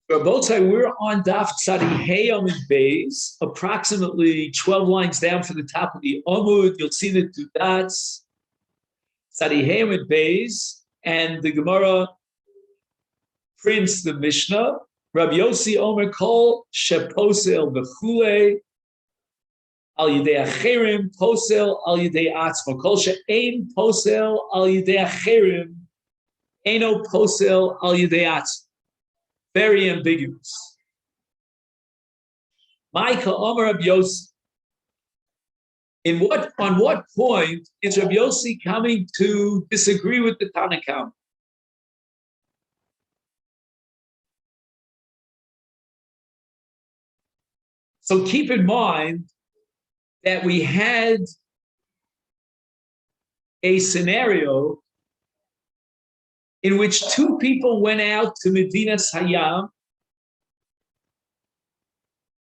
We're on Daf Tzadi Hey Amud Beis, approximately 12 lines down from the top of the Amud. You'll see the two dots, Tzadi Hey Amud Beis, and the Gemara prints the Mishnah. Rabbi Yossi Omer Kol Sheposel Bechule Al Yidei Acherim Posel Al Yidei Atzmo Kol She'ein Posel Al Yidei Acherim Eino Posel Al Yidei Atzmo. Very ambiguous. Micah Omer Rabbi Yossi. On what point is Rabbi Yossi coming to disagree with the Tanakh? So keep in mind that we had a scenario in which two people went out to Medinas Hayam,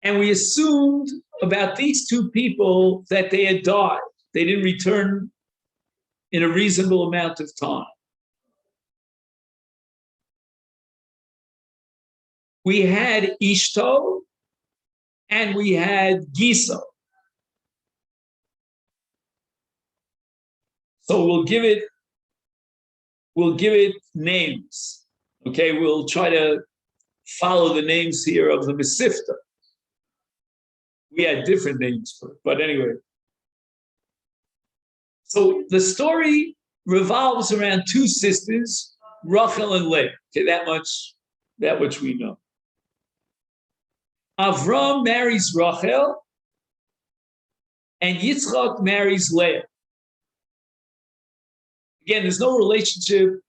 and we assumed about these two people that they had died. They didn't return in a reasonable amount of time. We had Ishto and we had Giso. So we'll give it names. Okay, we'll try to follow the names here of the Masifta. We had different names for it, but anyway. So the story revolves around two sisters, Rachel and Leah. Okay, that much we know. Avram marries Rachel, and Yitzchak marries Leah. Again, there's no relationship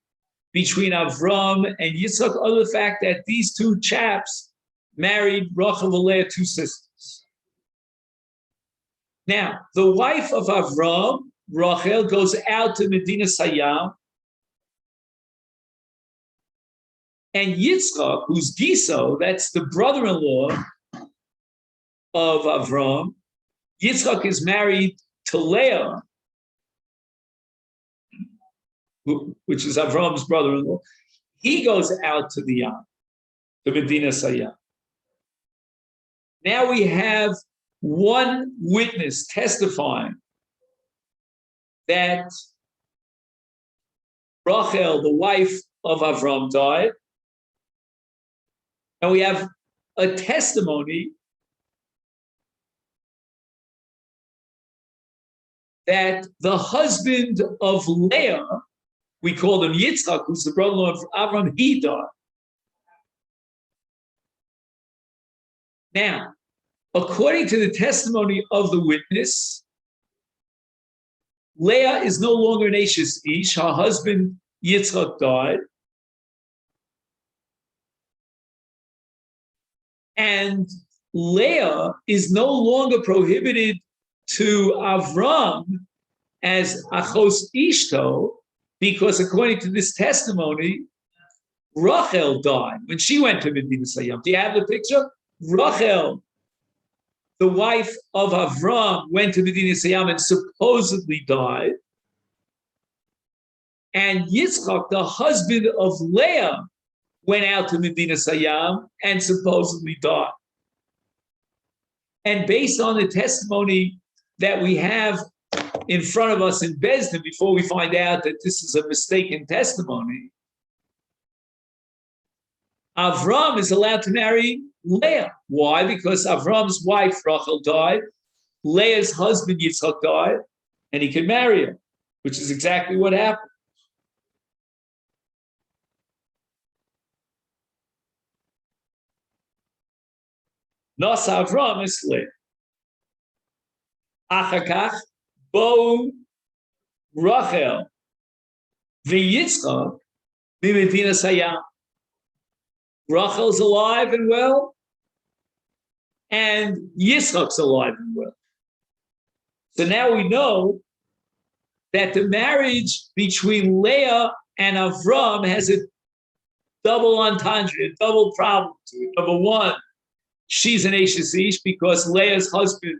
between Avram and Yitzchak, other than the fact that these two chaps married Rachel and Leah, two sisters. Now, the wife of Avram, Rachel, goes out to Medinas Hayam, and Yitzchak, who's Giso, that's the brother-in-law of Avram, Yitzchak is married to Leah, which is Avram's brother-in-law. He goes out to the Yam, to Medinas Hayam. Now we have one witness testifying that Rachel, the wife of Avram, died. And we have a testimony that the husband of Leah, we call him Yitzchak, who's the brother-in-law of Avram, he died. Now, according to the testimony of the witness, Leah is no longer an Ashes Ish. Her husband, Yitzchak, died. And Leah is no longer prohibited to Avram as Achos Ishto, because according to this testimony, Rachel died when she went to Medinas Hayam. Do you have the picture? Rachel, the wife of Avram, went to Medinas Hayam and supposedly died. And Yitzchak, the husband of Leah, went out to Medinas Hayam and supposedly died. And based on the testimony that we have in front of us in Bezdin, before we find out that this is a mistaken testimony, Avram is allowed to marry Leah. Why? Because Avram's wife, Rachel, died. Leah's husband, Yitzchak, died, and he could marry her, which is exactly what happened. Nos Avram is Leah. Achakach bo Rachel v'Yitzchak b'Medinas Hayam. Rachel's alive and well, and Yitzchak's alive and well. So now we know that the marriage between Leah and Avram has a double entendre, a double problem to it. Number one, she's an Ashes Ish because Leah's husband,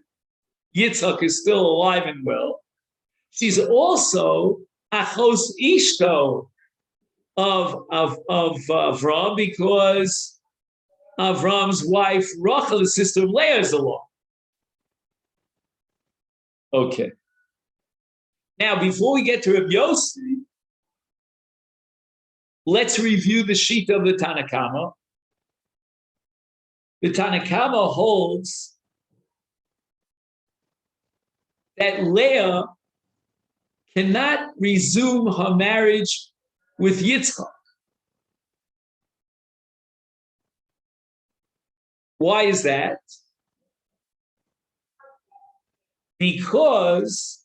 Yitzchak, is still alive and well. She's also Achos Ishto of Avram, because Avram's wife, Rachel, the sister of Leah, is along. Okay. Now, before we get to Rabbi Yossi, let's review the sheet of the Tanakama. The Tanakama holds that Leah cannot resume her marriage with Yitzchak. Why is that? Because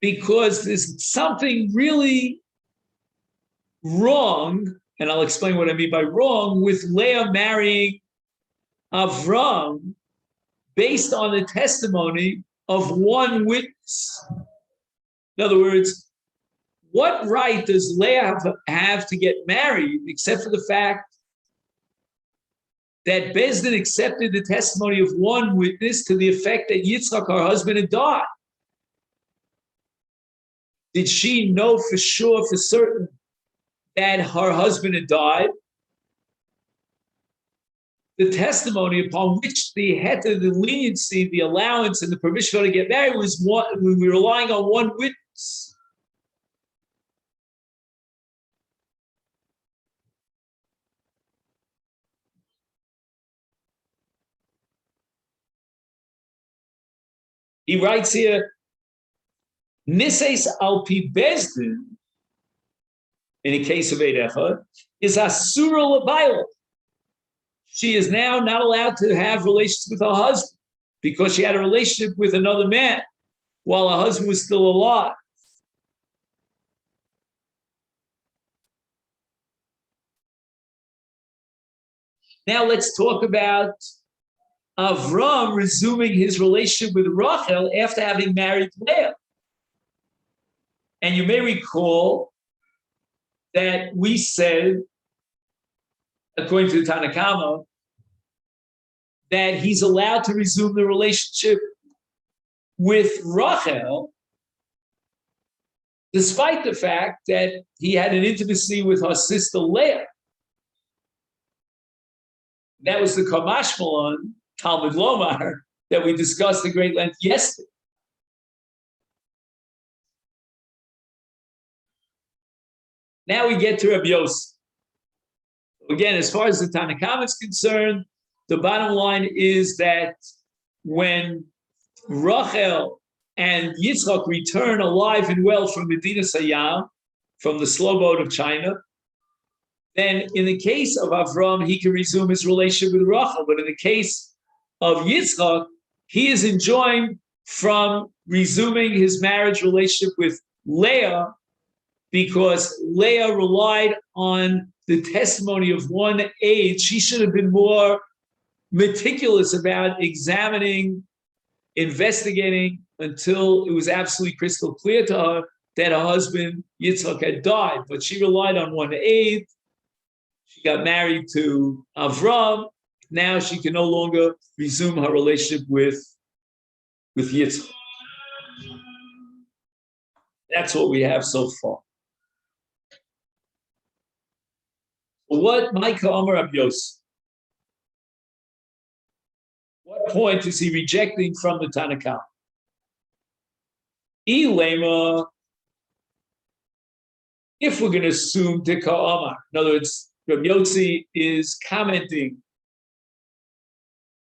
there's something really wrong, and I'll explain what I mean by wrong, with Leah marrying Avram based on the testimony of one witness. In other words, what right does Leah have to get married except for the fact that Beis Din accepted the testimony of one witness to the effect that Yitzchak, her husband, had died? Did she know for sure, for certain, that her husband had died? The testimony upon which the heter, the leniency, the allowance, and the permission to get married was one. We were relying on one witness. He writes here, Nises al pi Beis Din, in the case of Eidecha, is asura l'bayla. She is now not allowed to have relations with her husband because she had a relationship with another man while her husband was still alive. Now let's talk about Avram resuming his relationship with Rachel after having married Leah. And you may recall that we said, according to the Tanakama, that he's allowed to resume the relationship with Rachel, despite the fact that he had an intimacy with her sister Leah. That was the Kamashmalon, Talmud Lomar, that we discussed at great length yesterday. Now we get to Rabbi Yossi. Again, as far as the Tanakhama is concerned, the bottom line is that when Rachel and Yitzchak return alive and well from Medina Sayyam, from the slow boat of China, then in the case of Avram, he can resume his relationship with Rachel. But in the case of Yitzchak, he is enjoined from resuming his marriage relationship with Leah because Leah relied on the testimony of one aide. She should have been more meticulous about examining, investigating until it was absolutely crystal clear to her that her husband, Yitzchak, had died. But she relied on one aide. She got married to Avram. Now she can no longer resume her relationship with Yitzchak. That's what we have so far. What Micah Amar Rabbi Yossi? What point is he rejecting from the Tanakh? Ilema, if we're going to assume Dika Amar, in other words, Rabbi Yossi is commenting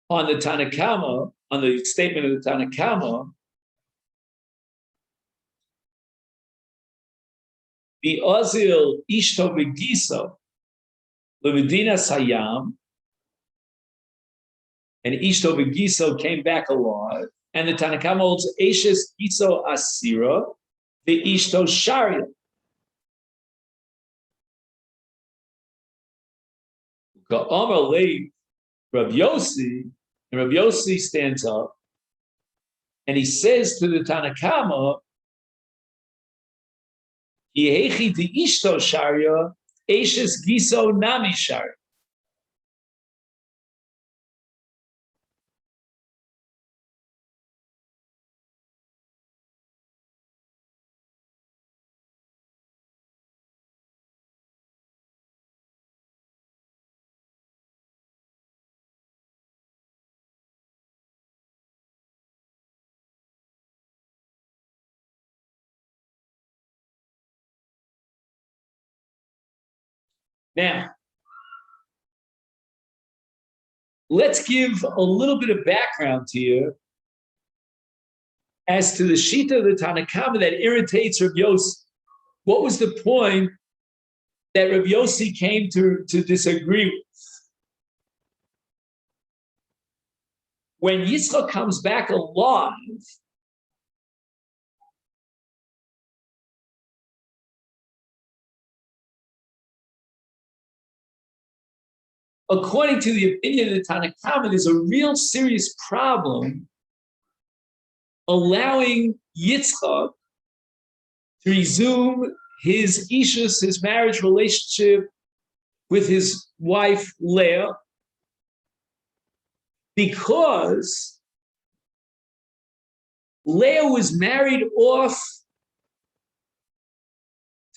on the Tanakhama, on the statement of the Tanakhama, the Ozil Ishto Begiso, Medina Sayyam, and Ishto Begiso came back alive, and the Tanakhama holds Eshes Giso Asira, the Ishto Sharia. Amar Lei Rabbi Yossi, and Rabbi Yossi stands up, and he says to the Tanakhama, Yehechi the Ishto Sharia, Eshes Giso Nami Sharia. Now, let's give a little bit of background here as to the Shita of the Tanakama that irritates Rav Yossi. What was the point that Rav Yossi came to disagree with? When Yitzchak comes back alive, according to the opinion of the Tanakhama, there's a real serious problem allowing Yitzchak to resume his ishus, his marriage relationship with his wife Leah, because Leah was married off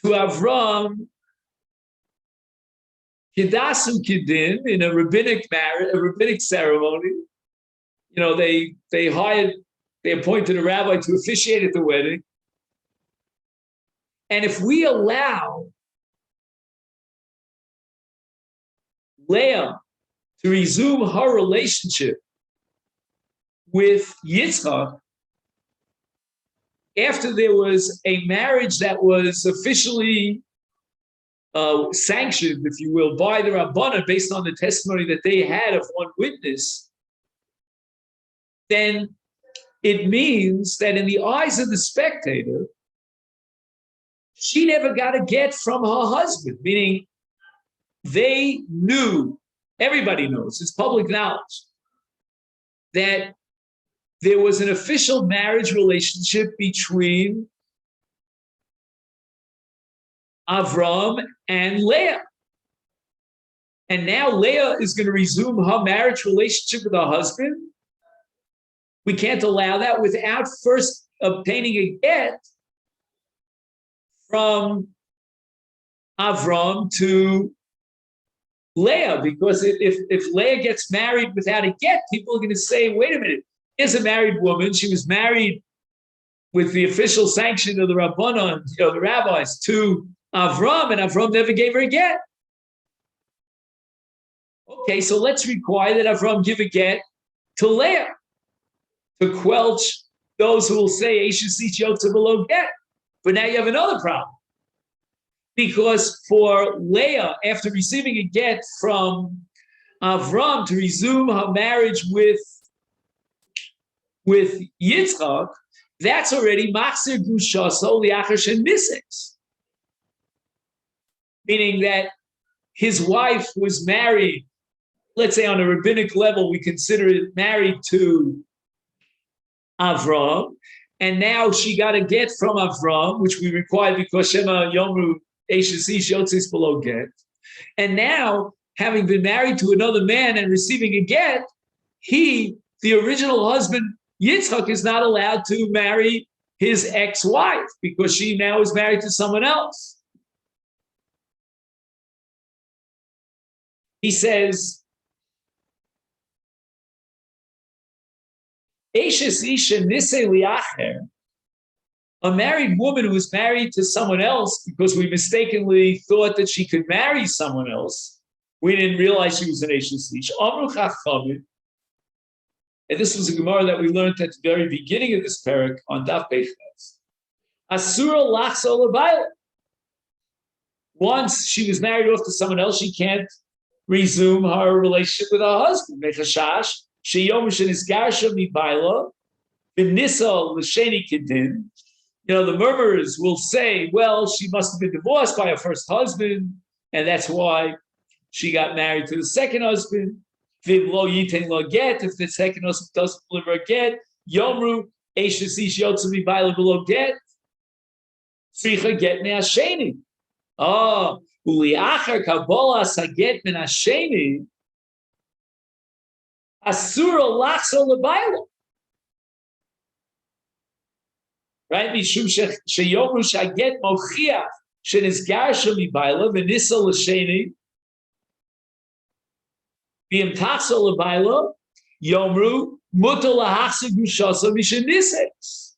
to Avram Kedasu Kedin in a rabbinic marriage, a rabbinic ceremony. You know, they appointed a rabbi to officiate at the wedding. And if we allow Leah to resume her relationship with Yitzchak after there was a marriage that was officially sanctioned, if you will, by the Rabbanah based on the testimony that they had of one witness, then it means that in the eyes of the spectator, she never got a get from her husband, meaning they knew, everybody knows, it's public knowledge, that there was an official marriage relationship between Avram and Leah. And now Leah is going to resume her marriage relationship with her husband. We can't allow that without first obtaining a get from Avram to Leah, because if Leah gets married without a get, people are going to say, wait a minute, here's a married woman. She was married with the official sanction of the Rabbanon, the rabbis, to Avram, and Avram never gave her a get. Okay, so let's require that Avram give a get to Leah to quelch those who will say Eishes Ish Yotze below get. But now you have another problem. Because for Leah, after receiving a get from Avram to resume her marriage with Yitzchak, that's already Machzir Gushaso Liachar Shen Misex. Meaning that his wife was married, let's say on a rabbinic level, we consider it married to Avram, and now she got a get from Avram, which we require because Shema Yomru Eishes Ish Yotzes below get. And now, having been married to another man and receiving a get, he, the original husband, Yitzchak, is not allowed to marry his ex-wife because she now is married to someone else. He says, Eishes Isha Nisei Liacher, a married woman who was married to someone else because we mistakenly thought that she could marry someone else. We didn't realize she was an Eishes Isha. Amru Chachamim, and this was a Gemara that we learned at the very beginning of this parak on Daf Beiches. Asura Lachso L'Bayla. Once she was married off to someone else, she can't resume her relationship with her husband. Mechashash sheyomish nisgarsha mibayla v'nisa l'sheni kedin. The murmurers will say, well, she must have been divorced by her first husband, and that's why she got married to the second husband. V'lo yiten lo get, if the second husband doesn't deliver a get, yomru eishes ish yotzu mibayla below get, tzricha get me'asheni. Uliachar kabbalah saget min hasheni asura lachso lebayla. Right? Mishum sheyomru shaget mochiach shenizgarsha mibayla v'nisa l'sheni v'imtachso lebayla yomru mutar lahachzir gushasa mishenises.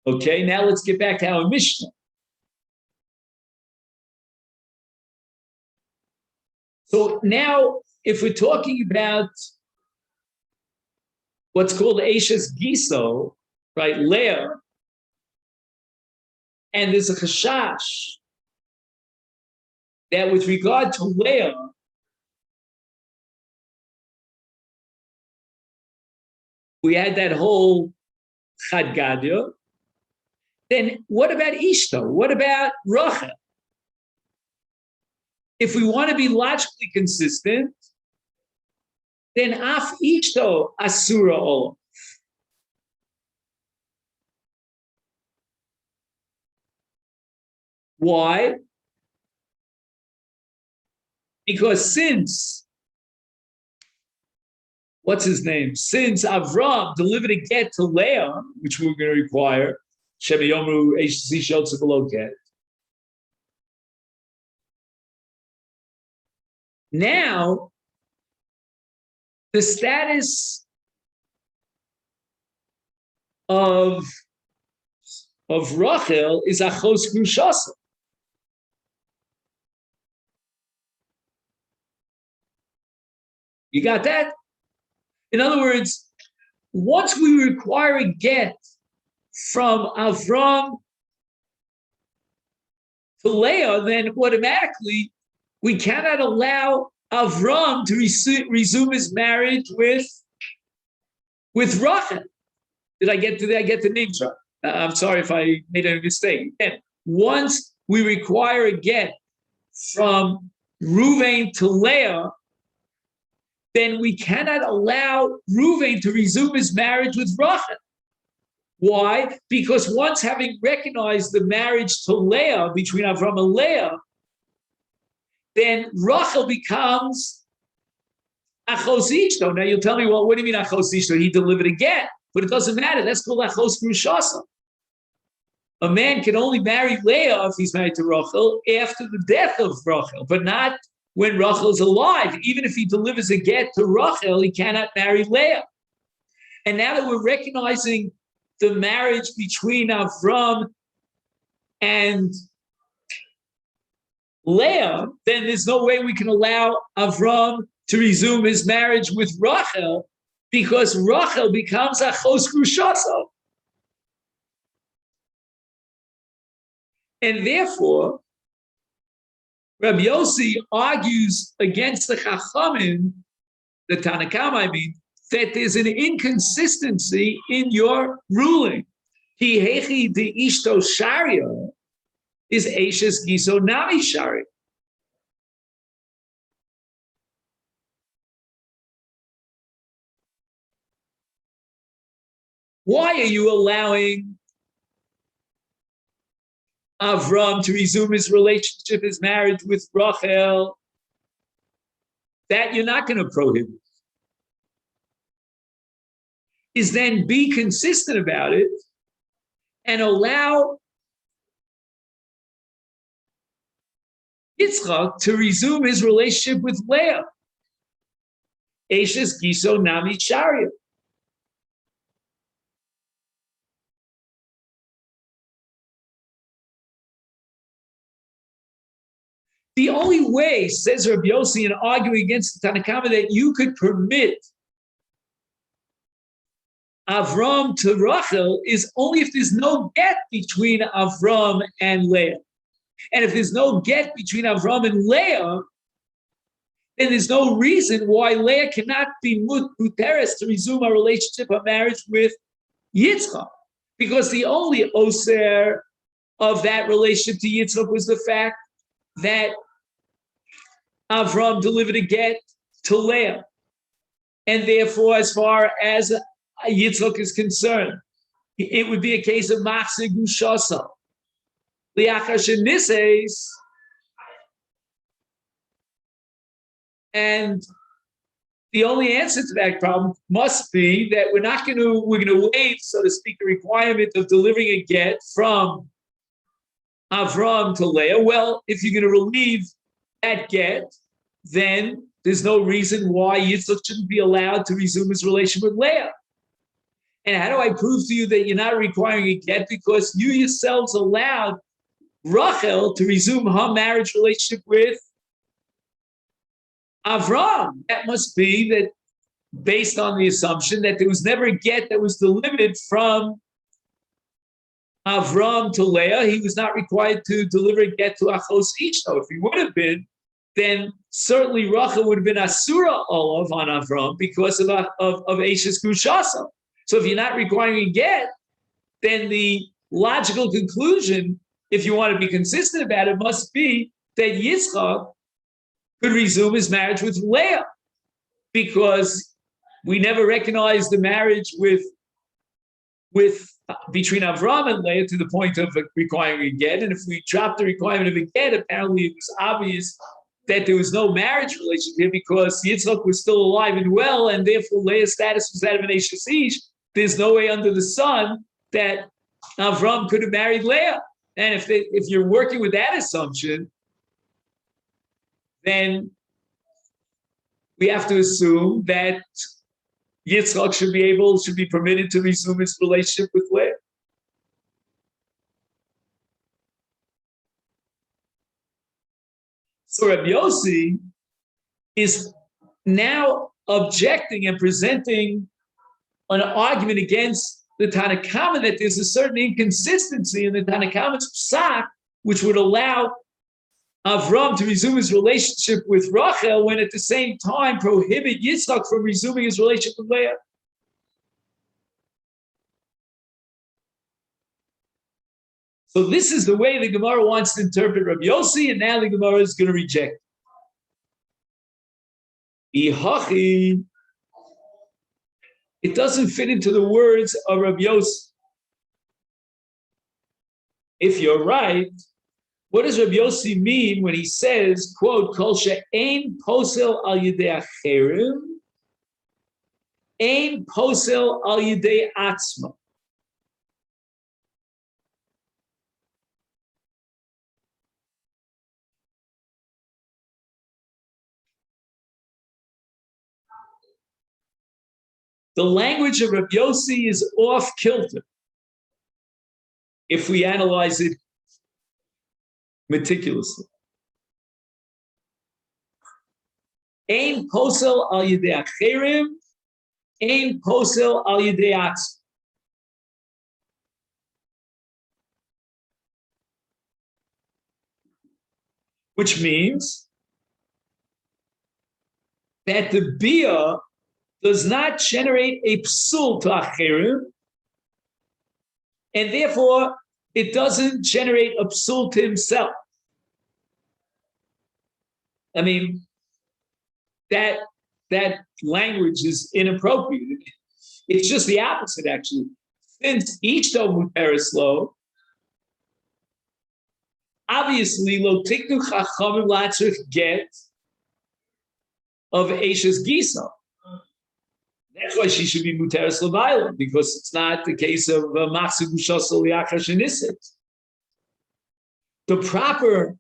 Okay, now let's get back to our Mishnah. So now, if we're talking about what's called Eishes Giso, right, Leah, and there's a chashash that with regard to Leah, we had that whole Chad Gadya. Then what about Ishto? What about Rachel? If we want to be logically consistent, then Af Ishto Asura Olam. Why? Because since, what's his name? Since Avram delivered a get to Leah, which we were going to require, Shema Yomru HC Shotza below get. Now, the status of Rachel is Achos Grushasa. You got that? In other words, once we require a get from Avram to Leah, then automatically we cannot allow Avram to resume his marriage with Rachel. Did I get the name right? I'm sorry if I made a mistake. Again, once we require a get from Ruvain to Leah, then we cannot allow Ruvain to resume his marriage with Rachel. Why? Because once having recognized the marriage to Leah, between Avram and Leah, then Rachel becomes Achos Ishto. Now you'll tell me, well, what do you mean Achos Ishto? He delivered a get. But it doesn't matter. That's called Achos Grushasa. A man can only marry Leah if he's married to Rachel after the death of Rachel, but not when Rachel is alive. Even if he delivers a get to Rachel, he cannot marry Leah. And now that we're recognizing the marriage between Avram and Leah, then there's no way we can allow Avram to resume his marriage with Rachel, because Rachel becomes Achos Grushasa. And therefore, Rabbi Yossi argues against the Chachamim, the Tanakam, I mean, that there's an inconsistency in your ruling. Ki hechi de ishto sharia is Eishes Giso Nami sharia. Why are you allowing Avram to resume his relationship, his marriage with Rachel? That you're not going to prohibit. Is then be consistent about it and allow Yitzchak to resume his relationship with Leah. Eishes Giso Nami Sharia. The only way, says Rabbi Yossi, in arguing against the Tanakama, that you could permit Avram to Rachel is only if there's no get between Avram and Leah. And if there's no get between Avram and Leah, then there's no reason why Leah cannot be muteres to resume a relationship, a marriage with Yitzchak. Because the only oser of that relationship to Yitzchak was the fact that Avram delivered a get to Leah. And therefore, as far as Yitzchak is concerned, it would be a case of Machzir Gushasa. And the only answer to that problem must be that we're going to waive, so to speak, the requirement of delivering a get from Avram to Leah. Well, if you're going to relieve that get, then there's no reason why Yitzchak shouldn't be allowed to resume his relation with Leah. And how do I prove to you that you're not requiring a get? Because you yourselves allowed Rachel to resume her marriage relationship with Avram. That must be that based on the assumption that there was never a get that was delivered from Avram to Leah. He was not required to deliver a get to Achos Ishto. If he would have been, then certainly Rachel would have been Asura Olav on Avram because of Eshes Grushasa. So if you're not requiring a get, then the logical conclusion, if you want to be consistent about it, must be that Yitzchak could resume his marriage with Leah, because we never recognized the marriage with between Avram and Leah to the point of requiring a get. And if we dropped the requirement of a get, apparently it was obvious that there was no marriage relationship because Yitzchak was still alive and well, and therefore Leah's status was that of an Eshes Ish. There's no way under the sun that Avram could have married Leah. And if you're working with that assumption, then we have to assume that Yitzchak should be permitted to resume his relationship with Leah. So Rabbi Yossi is now objecting and presenting an argument against the Tanakhama that there's a certain inconsistency in the Tanakhama's psak, which would allow Avram to resume his relationship with Rachel when at the same time prohibit Yitzchak from resuming his relationship with Leah. So this is the way the Gemara wants to interpret Rabbi Yossi, and now the Gemara is going to reject it. It doesn't fit into the words of Rabbi Yossi. If you're right, what does Rabbi Yossi mean when he says, quote, Kol she'ein posel al yidei acherim, ein posel al yidei atzma? The language of Rabbi Yossi is off kilter if we analyze it meticulously. Ein posel al yidei acherim, ein posel al yidei atzma. Which means that the bia does not generate a psul to acherim, and therefore it doesn't generate a psul to himself. I mean, that language is inappropriate. It's just the opposite, actually. Since each dom muteris lo, obviously lo tiknu chachamim latzrich get of Eshes Gisa. That's why she should be muteris l'bayla, because it's not the case of machzir gushasol liachar shenisit. The proper,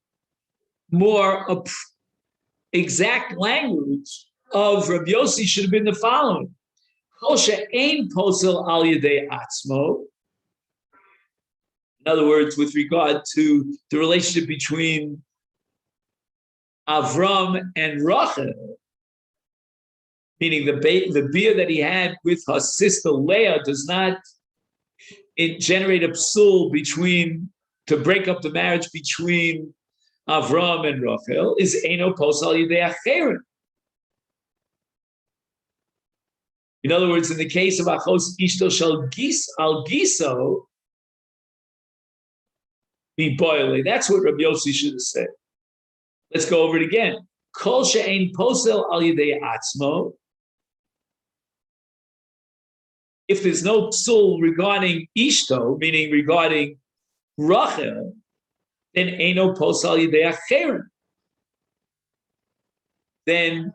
more exact language of Rabbi Yossi should have been the following: Kol she'ein posel al yedei atzmo. In other words, with regard to the relationship between Avram and Rachel, meaning the beer that he had with her sister Leah does not generate a psul to break up the marriage between Avram and Rachel, is eino posal yidei acherim. In other words, in the case of achos ishto shel al giso, be boile. That's what Rabbi Yossi should have said. Let's go over it again. Kol she'ein posel al yidei atzmo. If there's no psul regarding ishto, meaning regarding Rachel, then eino posal yidei acherim. Then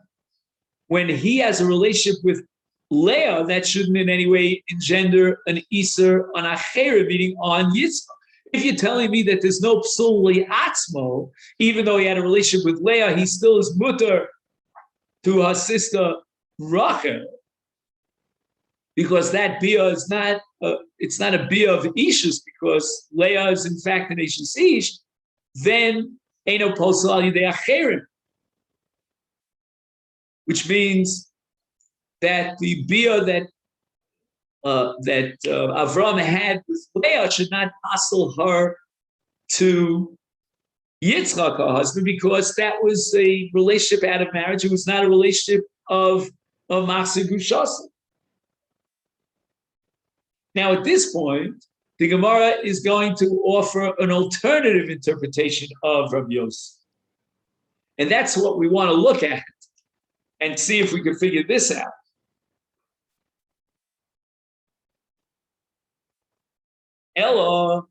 when he has a relationship with Leah, that shouldn't in any way engender an iser on acherim, meaning on Yitzchak. If you're telling me that there's no psul li'atzmo, even though he had a relationship with Leah, he still is mutter to her sister Rachel, because that bia is not, it's not a bia of ishus, because Leah is in fact an ishus ish, then Eino Posel Al Yidei Acherim, which means that the bia that Avram had with Leah should not hustle her to Yitzchak, her husband, because that was a relationship out of marriage. It was not a relationship of Machzir Gushasa. Now, at this point, the Gemara is going to offer an alternative interpretation of Rabbi Yossi. And that's what we want to look at and see if we can figure this out. Ella,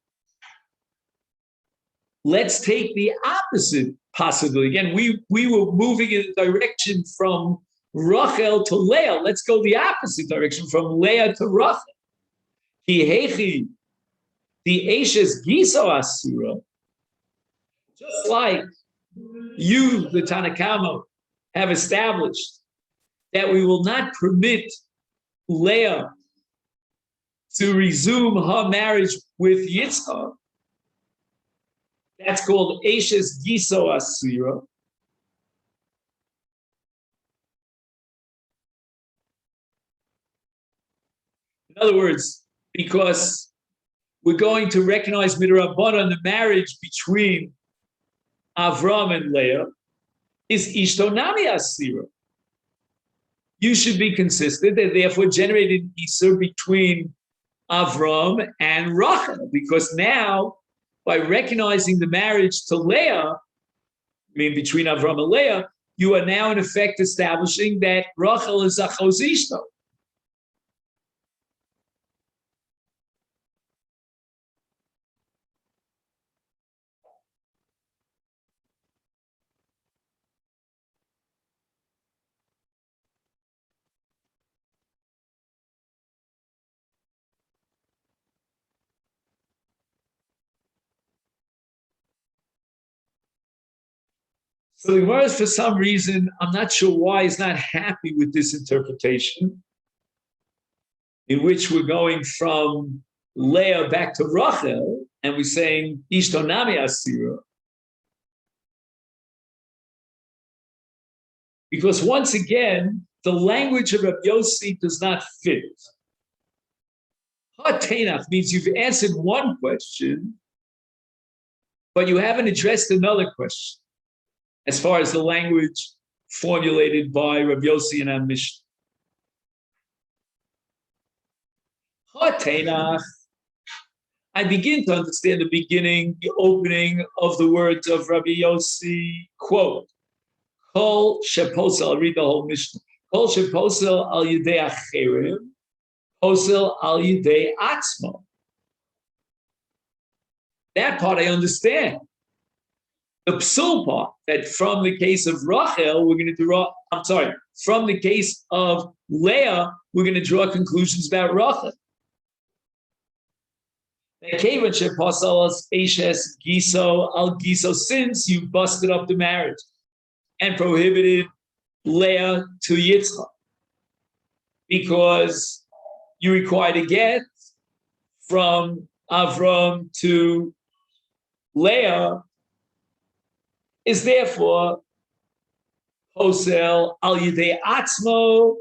let's take the opposite possibility. Again, we were moving in the direction from Rachel to Leah. Let's go the opposite direction, from Leah to Rachel. Kihechi, the Eshes Giso Asura, just like you, the Tanakama, have established that we will not permit Leah to resume her marriage with Yitzchak. That's called Eshes Giso Asura. In other words, because we're going to recognize midrabanan the marriage between Avram and Leah is Ishtonami Asira. You should be consistent and therefore generate an Isur between Avram and Rachel, because now, by recognizing the marriage to Leah, I mean between Avram and Leah, you are now in effect establishing that Rachel is a Chosishto. So the Gemara, for some reason, I'm not sure why, is not happy with this interpretation, in which we're going from Leah back to Rachel, and we're saying Ishtonami Asira. Because once again, the language of Rabbi Yossi does not fit. Ha-tenach means you've answered one question, but you haven't addressed another question, as far as the language formulated by Rabbi Yossi and our Mishnah. Ha-tenach, I begin to understand the beginning, the opening of the words of Rabbi Yossi, quote, Kol sheposel, I'll read the whole Mishnah. Kol sheposel al yidei acherim, posel al yidei atzmo. That part I understand. The psul part, that from the case of Rachel, we're going to draw, from the case of Leah, we're going to draw conclusions about Rachel. Since you busted up the marriage and prohibited Leah to Yitzchak, because you required a get from Avram to Leah, is therefore posel al yidei atzmo.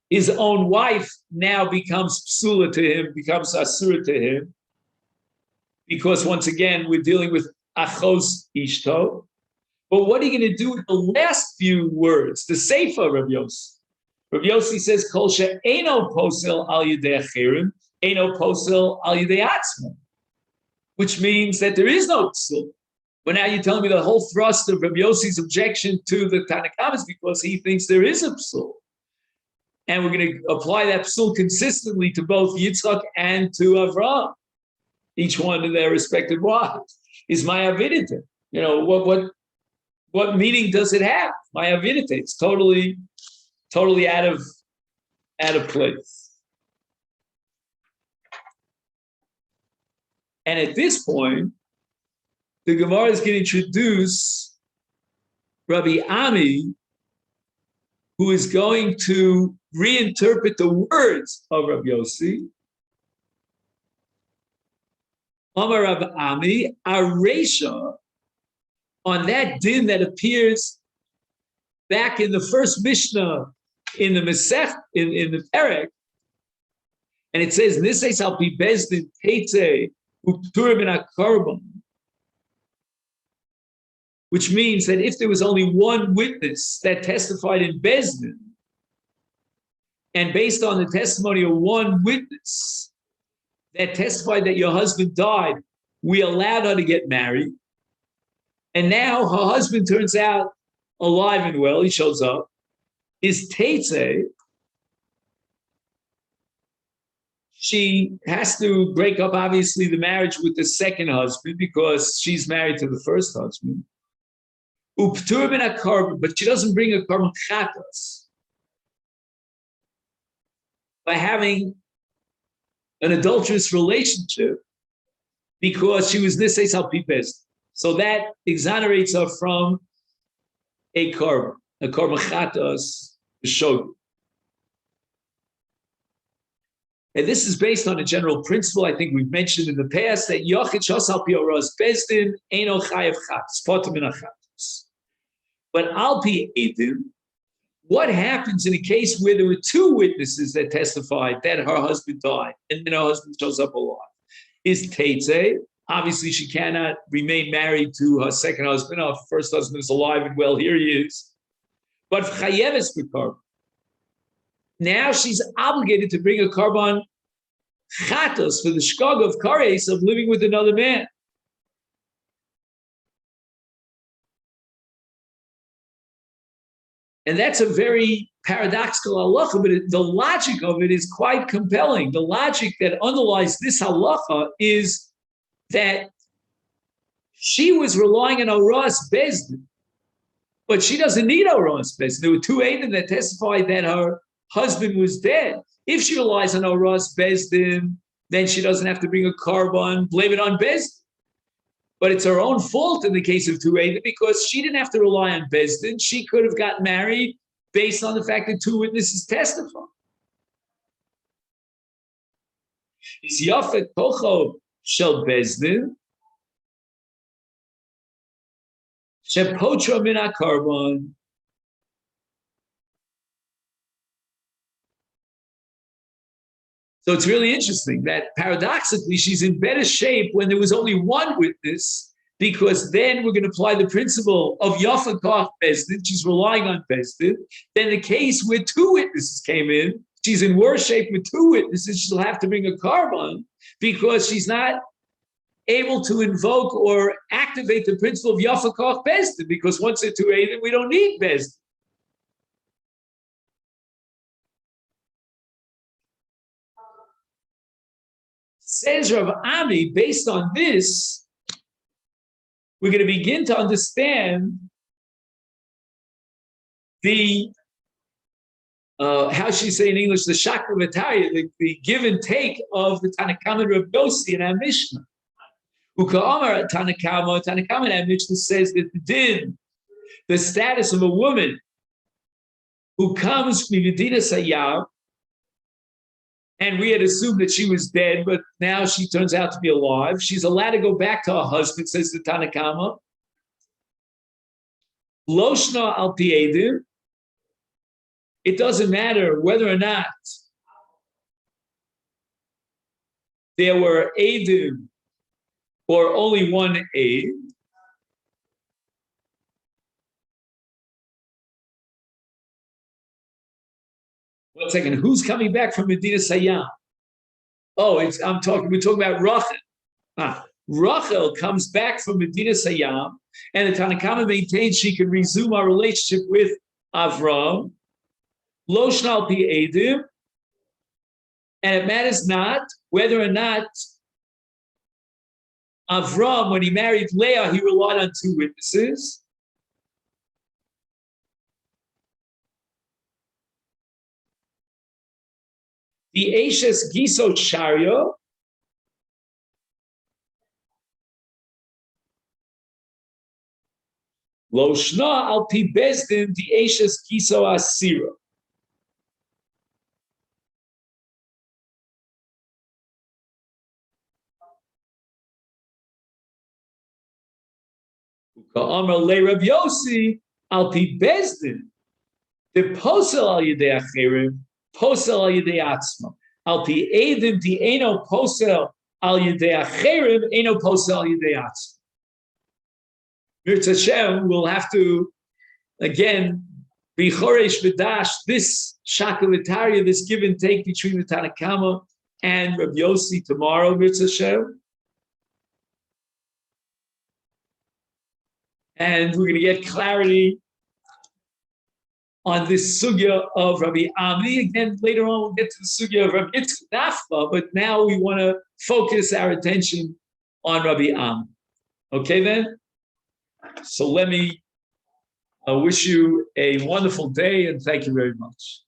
His own wife now becomes psula to him, becomes asura to him, because once again we're dealing with achos ishto. But what are you going to do with the last few words, the Sefer Rabbi Yossi? Rabbi Yossi says, Kol she'eno posel al yidei achirim, eno posel al yidei atzmo, which means that there is no psul. But now you're telling me the whole thrust of Rabbi Yossi's objection to the Tanakh is because he thinks there is a psul. And we're going to apply that psul consistently to both Yitzchak and to Avraham, each one to their respective wives. Is my avidita? You know, what meaning does it have? My avidita. It's totally out of place. And at this point, the Gemara is going to introduce Rabbi Ami, who is going to reinterpret the words of Rabbi Yossi. Amar Rav Ami, Aresha, on that din that appears back in the first Mishnah in the Masechet, in the Perek, and it says, Niseis al pi bezdin teitze uptur min hakorban, which means that if there was only one witness that testified in bezdin, and based on the testimony of one witness that testified that your husband died, we allowed her to get married, and now her husband turns out alive and well, he shows up, is teitze, she has to break up, obviously, the marriage with the second husband because she's married to the first husband. Uptur min hakorban, but she doesn't bring a korban chatas by having an adulterous relationship because she was niseis al pi bezdin. So that exonerates her from a korban chatas b'shogeg. And this is based on a general principle I think we've mentioned in the past, that yochid shas al pi oras bezdin eino chayav chatas, poter min hachatas. But al pi edim, what happens in a case where there were two witnesses that testified that her husband died and then her husband shows up alive? Is teitze, obviously she cannot remain married to her second husband. Her first husband is alive and well, here he is. But chayeves b'korban, now she's obligated to bring a korban chatos for the shkog of kares of living with another man. And that's a very paradoxical halacha, but the logic of it is quite compelling. The logic that underlies this halacha is that she was relying on Oras Bezdin, but she doesn't need Oras Bezdin. There were two Eidim that testified that her husband was dead. If she relies on Oras Bezdin, then she doesn't have to bring a korban, blame it on Bezdin. But it's her own fault in the case of two Eidim because she didn't have to rely on Bezdin. She could have got married based on the fact that two witnesses testify. Is Yafet Kocho Shel Bezdin Shepotra Min HaKarban. So it's really interesting that paradoxically she's in better shape when there was only one witness, because then we're going to apply the principle of Yafa Koch Bezdin, she's relying on Bezdin. Then the case where two witnesses came in, she's in worse shape with two witnesses, she'll have to bring a korban because she's not able to invoke or activate the principle of Yafa Koch Bezdin, because once they're two Eidim, we don't need Bezdin. Says Rav Ami, based on this, we're going to begin to understand the, how should you say in English, the shakla v'tarya, the give and take of the Tanakama Rav Yossi in our Mishnah. Uka'amar Tanakama in our Mishnah says that the din, the status of a woman who comes from Medina Sayyab, and we had assumed that she was dead, but now she turns out to be alive. She's allowed to go back to her husband, says the Tanakama. Loshna al pi edim. It doesn't matter whether or not there were edim or only one eid. One second, who's coming back from Medina Sayyam? Oh, we're talking about Rachel. Rachel comes back from Medina Sayyam, and the Tanakama maintains she can resume our relationship with Avram. Lo shnal pi edim, and it matters not whether or not Avram, when he married Leah, he relied on two witnesses. The Eishes Giso Shario, Lo Shna al Pi Bezdin, the Eishes Giso Asira. Amar le Rav Yossi al pi bezdin. The posel al yidei acherim, posel al yidei atzma. Al pi edim di eno posel al yidei acherim, eno posel al yidei atzma. Mirz Hashem will have to, again, be choresh v'dash, this shakalitaria, this give and take between the Tanakama and Rav Yossi tomorrow, Mirz Hashem. And we're going to get clarity on this sugya of Rabbi Ami. Again, later on, we'll get to the sugya of Rabbi Yitzchak Nafka, but now we want to focus our attention on Rabbi Ami. Okay, then? So let me wish you a wonderful day, and thank you very much.